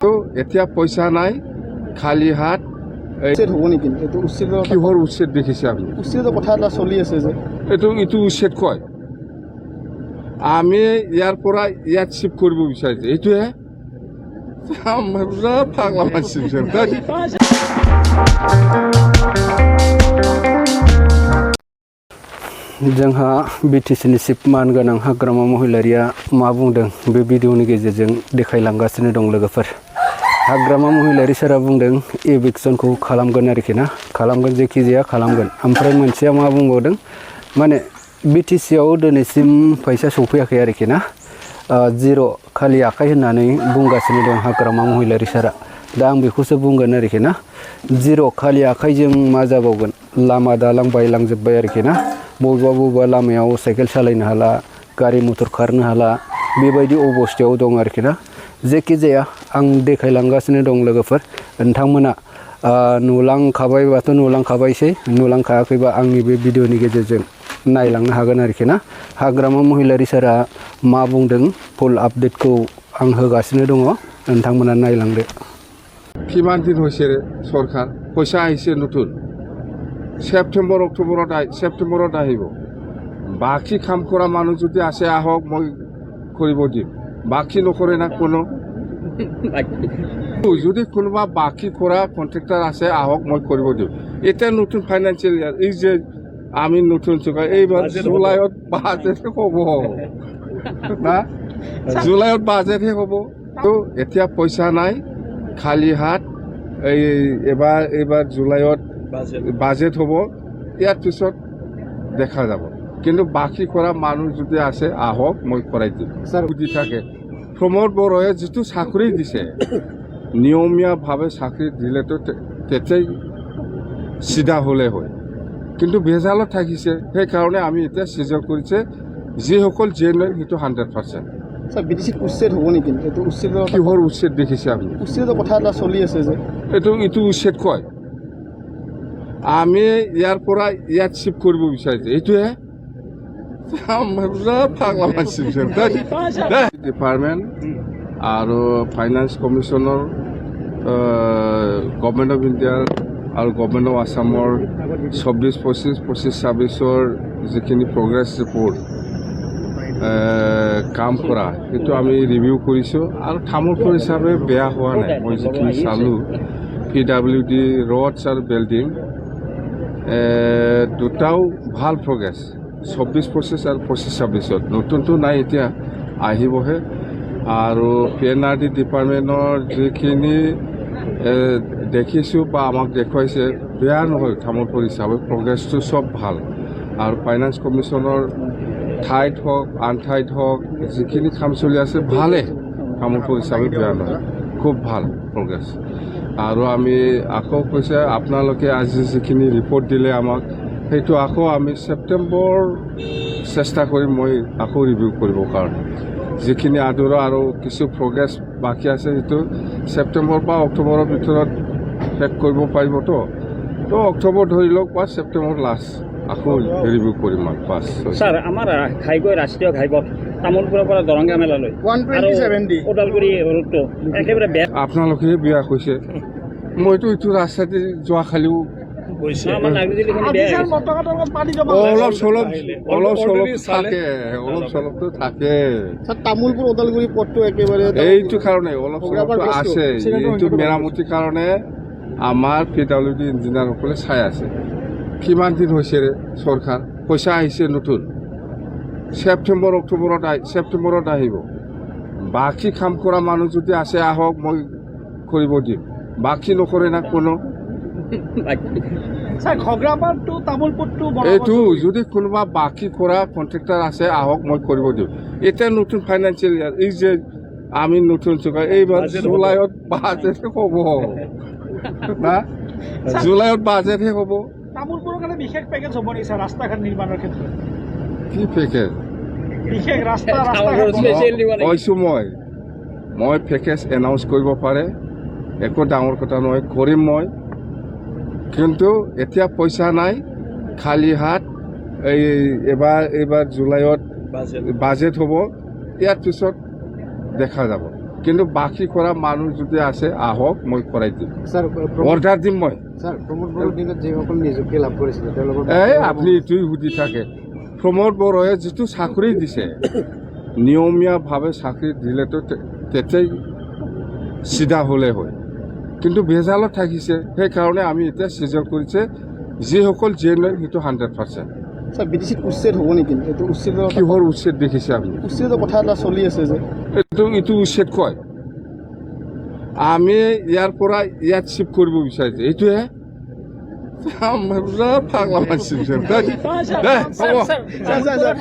তো এতিয়া পইচা নাই, খালি হাত। উচ্ছেদ হ'ব নেকি? এইটো উচ্ছেদৰ কিহৰ উচ্ছেদ দেখিছে আপুনি? উচ্ছেদৰ কথা এটা চলি আছে যে এইটো উচ্ছেদ কয়। আমি ইয়াৰ পৰা ইয়াত চিফ্ট কৰিব বিচাৰিছো, এইটোহে পাগলা মানছি। जोंहा बिटिसिनि चिफ मानगोनां हाग्रामा महिलारिया मा बुंदों बे भिडिअनि गेजेरजों देखायलांगासिनो दं लोगोफोर। हाग्रामा महिलारि सारा बुंदों एभिक्सनखौ खालामगोन आरोखि ना, खालामगोन, जेखि जाया खालामगोन। ओमफ्राय मोनसेया मा बुंबावदों, माने बिटिसिआव दिनैसिम फैसा सफैयाखै आरोखि ना, जिर' खालि आखाइ होननानै बुंगासिनो दं हाग्रामा महिलारि सारा। दा आं बेखौसो बुंगोन आरोखि ना, जिर' खालि आखाइजों मा जाबावगोन, लामा दालां बायलांजोब्बाय आरोखि ना, बबेबा लामायाव साइकेल सालायनो हाला, गारि मटर खारनो हाला, बेबायदि अबस्थायाव दं आरोखि ना। जेखि जाया आं देखायलांगासिनो दं लोगोफोर। नोंथांमोना नुलांखाबायबाथ' नुलांखाबायसै, नुलांखायाखैबा आंनि बे भिडिअनि गेजेरजों नायलांनो हागोन आरोखि ना। हाग्रामा महिलारि सारा मा बुंदों फुल आपडेटखौ आं होगासिनो दङ, नोंथांमोना नायलांदो। কিমান দিন হৈছে চৰকাৰ? পইচা আহিছে নতুন, ছেপ্টেম্বৰ ছেপ্টেম্বৰত আহিব। বাকী কাম কৰা মানুহ যদি আছে আহক, মই কৰিব দিম। বাকী নকৰে না কোনো। যদি কোনোবা বাকী কৰা কণ্ট্ৰেক্টৰ আছে আহক, মই কৰিব দিম। এতিয়া নতুন ফাইনেন্সিয়েল ইয়াৰ, এই যে আমি নতুন চৰকাৰ, এইবাৰ জুলাইত বাজেটহে হ'ব না, জুলাইত বাজেটহে হ'ব। তো এতিয়া পইচা নাই, খালি হাত। এইবাৰ জুলাইত বাজেট হ'ব, ইয়াৰ পিছত দেখা যাব। কিন্তু বাকী কৰা মানুহ যদি আছে আহক, মই কৰাই দিম। সুধি থাকে প্ৰমোদ বড়োৱে যিটো চাকৰি দিছে, নিয়মীয়াভাৱে চাকৰি দিলেতো তেতিয়াই চিধা হ'লে হয়, কিন্তু ভেজালত থাকিছে। সেইকাৰণে আমি এতিয়া চিজন কৰিছে, যিসকল জেনুৱেন সেইটো 100%। স্যাৰ বিটিচিত উচ্ছেদ হ'ব নেকি? এইটো উচ্ছেদৰ কিহৰ উচ্ছেদ দেখিছে আপুনি? উচ্ছেদৰ কথা এটা চলি আছে যে এইটো উচ্ছেদ কয়। আমি ইয়াৰ পৰা ইয়াত চিফ্ট কৰিব বিচাৰিছো, এইটোহে পাগলা মানছি। ডিপাৰ্টমেণ্ট আৰু ফাইনেন্স কমিশ্যনৰ, গভৰ্ণমেণ্ট অফ ইণ্ডিয়াৰ আৰু গভৰ্ণমেণ্ট অফ আছামৰ 24-25-26-26 যিখিনি প্ৰগ্ৰেছ ৰিপৰ্ট কাম কৰা, সেইটো আমি ৰিভিউ কৰিছোঁ। আৰু তামোলপুৰ হিচাপে বেয়া হোৱা নাই। মই যিখিনি চালোঁ, PWD ৰডছ আৰু বিল্ডিং দুটাও ভাল প্ৰগ্ৰেছ, 24-25 আৰু 25-26। নতুনটো নাই, এতিয়া আহিবহে। আৰু PNRD ডিপাৰ্টমেণ্টৰ যিখিনি দেখিছোঁ বা আমাক দেখুৱাইছে, বেয়া নহয় তামোলপুৰ হিচাপে, প্ৰগ্ৰেছটো চব ভাল। আৰু ফাইনেন্স কমিশ্যনৰ ঠাইত হওক, আন ঠাইত হওক, যিখিনি কাম চলি আছে ভালে, তামোলপুৰ হিচাপে বেয়া নহয়, খুব ভাল প্ৰগ্ৰেছ। আৰু আমি আকৌ কৈছে, আপোনালোকে আজি যিখিনি ৰিপৰ্ট দিলে আমাক, সেইটো আকৌ আমি ছেপ্টেম্বৰ চেষ্টা কৰিম, মই আকৌ ৰিভিউ কৰিবৰ কাৰণে। যিখিনি আদৰা আৰু কিছু প্ৰগ্ৰেছ বাকী আছে, সেইটো ছেপ্টেম্বৰ বা অক্টোবৰৰ ভিতৰত শেষ কৰিব পাৰিবতো। তো অক্টোবৰ ধৰি লওক বা ছেপ্টেম্বৰ লাষ্ট আকৌ ৰিভিউ কৰিম। স্যাৰ, আমাৰ ঘাইকৈ ৰাষ্ট্ৰীয় ঘাইপথ তামোলপুৰৰ পৰা দৰংগা মেলালৈ 127 ওদালগুৰি ৰোডটো একেবাৰে বেয়া। আপোনালোকে বেয়া কৈছে, মইতো এইটো ৰাস্তাতে যোৱা খালিও অলপ চলপতো থাকে। তামোলপুৰ ওদালগুৰি পথটো একেবাৰে এইটো কাৰণে অলপ চলপতো আছে। এইটো মেৰামতিৰ কাৰণে আমাৰ PWD ইঞ্জিনিয়াৰসকলে চাই আছে। কিমান দিন হৈছে চৰকাৰ? পইচা আহিছে নতুন, ছেপ্টেম্বৰত আহিব। বাকী কাম কৰা মানুহ যদি আছে আহক, মই কৰিব দিম। বাকী নকৰে না কোনো। এইটো যদি কোনোবা বাকী কৰা কণ্ট্ৰেক্টৰ আছে আহক, মই কৰিব দিম। এতিয়া নতুন ফাইনেন্সিয়েল ইয়াৰ, এই যে আমি নতুন চৰকাৰ, এইবাৰ জুলাইত বাজেটহে হ'ব না, জুলাইত বাজেটহে হ'ব। তামোলপুৰৰ কাৰণে বিশেষ পেকেজ হ'ব নেকি স্যাৰ ৰাস্তা ঘাট নিৰ্মাণৰ ক্ষেত্ৰত? কি পেকেজ? বিশেষ ৰাস্তা কৈছোঁ মই পেকেজ এনাউন্স কৰিব পাৰে, একো ডাঙৰ কথা নহয়, কৰিম মই। কিন্তু এতিয়া পইচা নাই, খালি হাত। এইবাৰ জুলাইত বাজেট হ'ব, ইয়াৰ পিছত দেখা যাব। কিন্তু বাকী কৰা মানুহ যদি আছে আহক মই কৰাই দিম স্যাৰ অৰ্ডাৰ দিম মই স্যাৰ প্ৰমোদ বড়োৰ দিনত যিসকল নিযুক্তি লাভ কৰিছিল তেওঁলোকৰ এই আপুনি এইটোৱে সুধি থাকে প্ৰমোদ বড়োৱে যিটো চাকৰি দিছে নিয়মীয়াভাৱে চাকৰি দিলেতো তেতিয়াই চিধা হ'লে হয় কিন্তু ভেজালত থাকিছে সেইকাৰণে আমি এতিয়া চিজন কৰিছে যিসকল জেনুৱেন সেইটো 100%। স্যাৰ বিটিসিত উচ্ছেদ হ'ব নেকি এইটো উচ্ছেদৰ কিহৰ উচ্ছেদ দেখিছে আপুনি উচ্ছেদৰ কথা এটা চলি আছে যে এইটো উচ্ছেদ কয় আমি ইয়াৰ পৰা ইয়াত চিফ্ট কৰিব বিচাৰিছোঁ এইটোহে পাগলা মানছি sir, sir, sir, sir, sir,